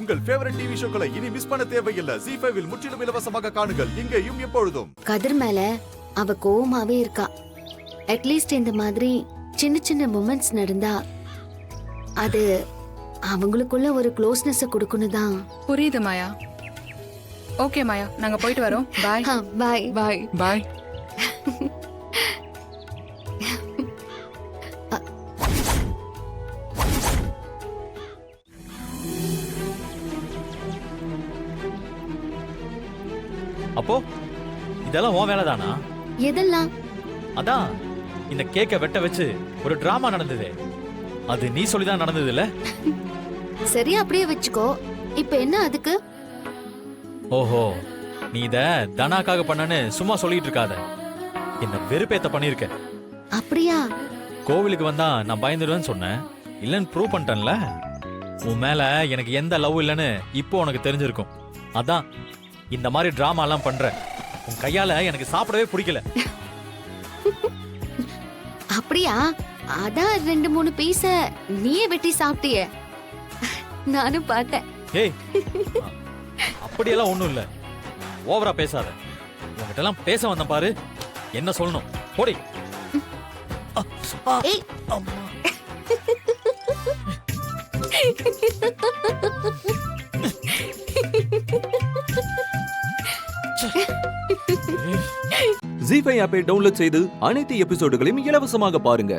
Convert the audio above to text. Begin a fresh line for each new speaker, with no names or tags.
உங்கள் favourite TV ஷோக்களை இனி miss பண்ண தேவையில்லை. ZEE5 இல் முற்றிலும் இலவசமாக காணுங்கள். இங்கேயும் எப்பொழுதும்.
கதிர் மேல அவ கோவமாவே இருக்கா. அட்லீஸ்ட் இந்த மாதிரி சின்ன சின்ன மொமெண்ட்ஸ் நடந்தா அது அவங்களுக்குள்ள ஒரு க்ளோஸ்னஸ் கொடுக்கணும் தான்.
புரியுது மாயா. ஓகே மாயா, நாங்க போயிட்டு வரோம். பாய்
பாய்
பாய் பாய்.
அப்போ இதெல்லாம் உன் வேலைதானா?
எதெல்லாம்?
அதான் இந்த கேக்க வெட்ட வச்சு ஒரு டிராமா நடந்தது. அது நீ சொல்லிதான் நடந்தது இல்ல?
சரி, அப்படியே வச்சுக்கோ. இப்ப என்ன அதுக்கு?
ஓஹோ, நீ இத தனாக்காக பண்ணனு சும்மா சொல்லிட்டு இருக்காத. என்ன வெறுப்பேத்த பண்ணிருக்க.
அப்படியா?
கோவிலுக்கு வந்தா நான் பயந்துடுவேன்னு சொன்னேன். இல்லன்னு ப்ரூவ் பண்ணிட்டேன்ல. உன் மேல எனக்கு எந்த லவ் இல்லன்னு இப்போ உனக்கு தெரிஞ்சிருக்கும். அதான் இந்த மாதிரி டிராமா எல்லாம் பண்ற. உன் கையால எனக்கு சாப்பிடவே பிடிக்கல.
அப்படியா? அதான் 2-3 பீஸ நீயே வெட்டி சாப்பிட்டிய. நானும் பார்த்தேன்.
ஏய், அப்படியெல்லாம் ஒண்ணும் இல்ல. ஓவரா பேசாத. உங்ககிட்ட எல்லாம் பேச வந்தேன் பாரு. என்ன சொல்லணும்? போடி.
ஏய்,
ZEE5 ஆப்பை டவுன்லோட் செய்து அனைத்து எபிசோடுகளையும் இலவசமாக பாருங்க.